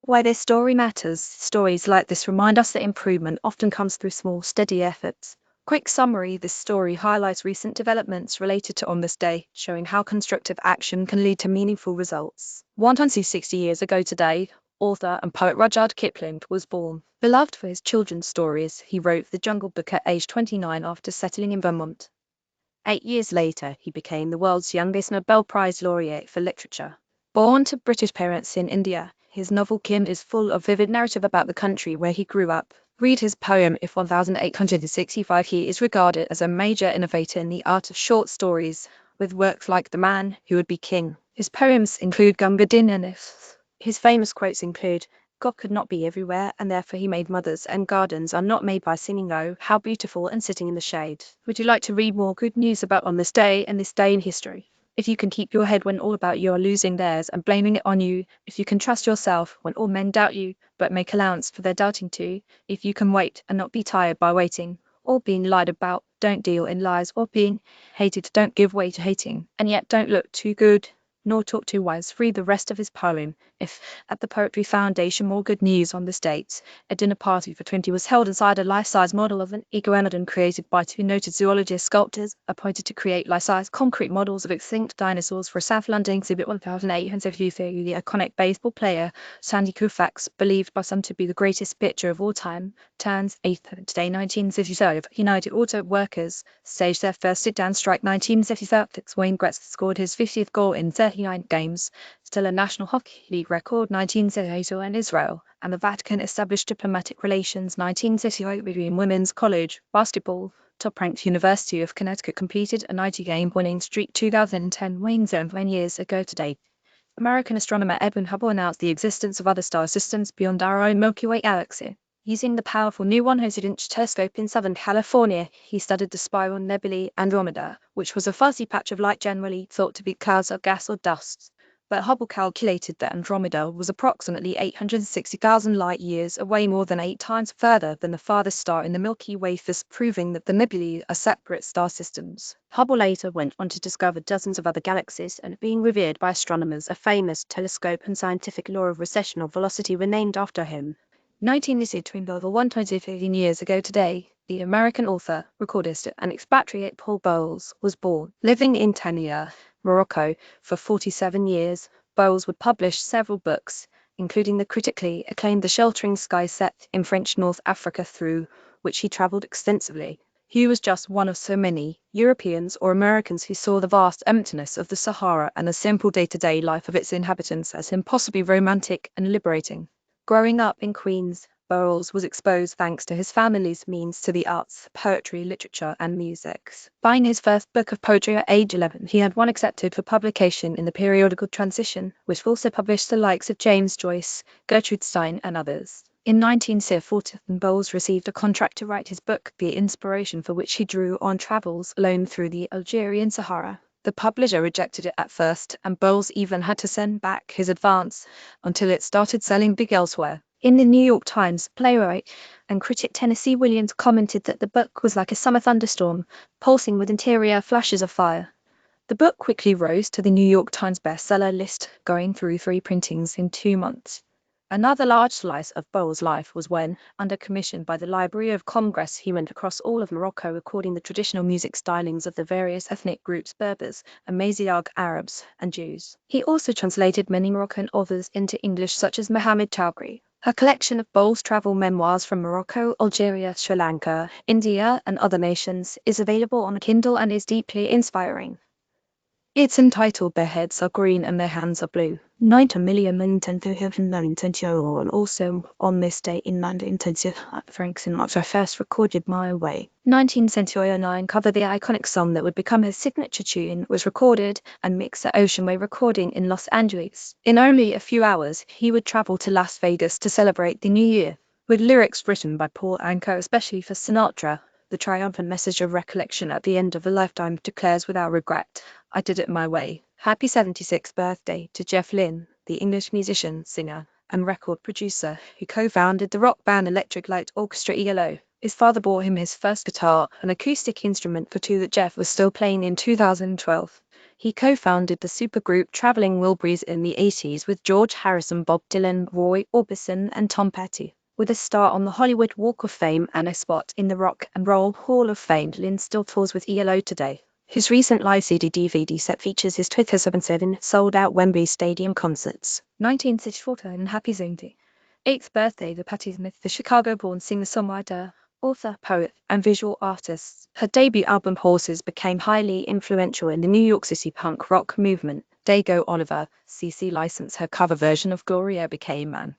Why this story matters. Stories like this remind us that improvement often comes through small, steady efforts. Quick summary: this story highlights recent developments related to On This Day, showing how constructive action can lead to meaningful results. 160 years ago today, author and poet Rudyard Kipling was born. Beloved for his children's stories, he wrote The Jungle Book at age 29 after settling in Vermont. 8 years later, he became the world's youngest Nobel Prize laureate for literature. Born to British parents in India, his novel Kim is full of vivid narrative about the country where he grew up. Read his poem If 1865. He is regarded as a major innovator in the art of short stories, with works like The Man Who Would Be King. His poems include Gunga Din and If. His famous quotes include, God could not be everywhere, and therefore he made mothers, and gardens are not made by singing, oh, how beautiful, and sitting in the shade. Would you like to read more good news about On This Day and this day in history? If you can keep your head when all about you are losing theirs and blaming it on you, if you can trust yourself when all men doubt you, but make allowance for their doubting too, if you can wait and not be tired by waiting, or being lied about, don't deal in lies, or being hated, don't give way to hating, and yet don't look too good, nor talk too wise. Read the rest of his poem. If at the Poetry Foundation, more good news on this date. A dinner party for 20 was held inside a life-size model of an iguanodon created by two noted zoologist sculptors appointed to create life-size concrete models of extinct dinosaurs for a South London exhibit. 1873, the iconic baseball player Sandy Koufax, believed by some to be the greatest pitcher of all time, turns 8th today. 1965, United Auto Workers staged their first sit-down strike. 1976, Wayne Gretzky scored his 50th goal in 39 games, still a National Hockey League record. 1978, and Israel and the Vatican established diplomatic relations. 1968, between women's college basketball. Top-ranked University of Connecticut completed a 90-game winning streak. 2010, Wayne Zone. 10 years ago today, American astronomer Edwin Hubble announced the existence of other star systems beyond our own Milky Way galaxy. Using the powerful new 100-inch telescope in Southern California, he studied the spiral nebulae Andromeda, which was a fuzzy patch of light generally thought to be clouds of gas or dust. But Hubble calculated that Andromeda was approximately 860,000 light-years away, more than 8 times further than the farthest star in the Milky Way, thus proving that the nebulae are separate star systems. Hubble later went on to discover dozens of other galaxies, and being revered by astronomers, a famous telescope and scientific law of recessional velocity were named after him. 15 years ago today, the American author, recordist, and expatriate Paul Bowles was born. Living in Tania, Morocco, for 47 years, Bowles would publish several books, including the critically acclaimed The Sheltering Sky, set in French North Africa, through which he travelled extensively. He was just one of so many Europeans or Americans who saw the vast emptiness of the Sahara and the simple day-to-day life of its inhabitants as impossibly romantic and liberating. Growing up in Queens, Bowles was exposed, thanks to his family's means, to the arts, poetry, literature, and music. Buying his first book of poetry at age 11, he had one accepted for publication in the periodical Transition, which also published the likes of James Joyce, Gertrude Stein, and others. In 1940, Bowles received a contract to write his book, The Inspiration, for which he drew on travels alone through the Algerian Sahara. The publisher rejected it at first, and Bowles even had to send back his advance until it started selling big elsewhere. In the New York Times, playwright and critic Tennessee Williams commented that the book was like a summer thunderstorm, pulsing with interior flashes of fire. The book quickly rose to the New York Times bestseller list, going through 3 printings in 2 months. Another large slice of Bowles' life was when, under commission by the Library of Congress, he went across all of Morocco recording the traditional music stylings of the various ethnic groups: Berbers, Amazigh Arabs, and Jews. He also translated many Moroccan authors into English, such as Mohammed Chowdhury. A collection of Bowles' travel memoirs from Morocco, Algeria, Sri Lanka, India, and other nations is available on Kindle and is deeply inspiring. It's entitled Their Heads Are Green and Their Hands Are Blue. 1920 and also On This Day in 1920, Frank Sinatra first recorded My Way. 1979 covered the iconic song that would become his signature tune, was recorded and mixed at Ocean Way Recording in Los Angeles. In only a few hours, he would travel to Las Vegas to celebrate the New Year. With lyrics written by Paul Anka especially for Sinatra, the triumphant message of recollection at the end of a lifetime declares without regret, I did it my way. Happy 76th birthday to Jeff Lynne, the English musician, singer, and record producer who co-founded the rock band Electric Light Orchestra ELO. His father bought him his first guitar, an acoustic instrument for 2 that Jeff was still playing in 2012. He co-founded the supergroup Traveling Wilburys in the 80s with George Harrison, Bob Dylan, Roy Orbison, and Tom Petty. With a star on the Hollywood Walk of Fame and a spot in the Rock and Roll Hall of Fame, Lynn still tours with ELO today. His recent live CD-DVD set features his 2007 sold-out Wembley Stadium concerts. 1964 and Happy Zoom Day. 8th birthday to Patti Smith, the Chicago-born singer-songwriter, author, poet, and visual artist. Her debut album Horses became highly influential in the New York City punk rock movement. Dago Oliver, CC licensed her cover version of Gloria Became Man.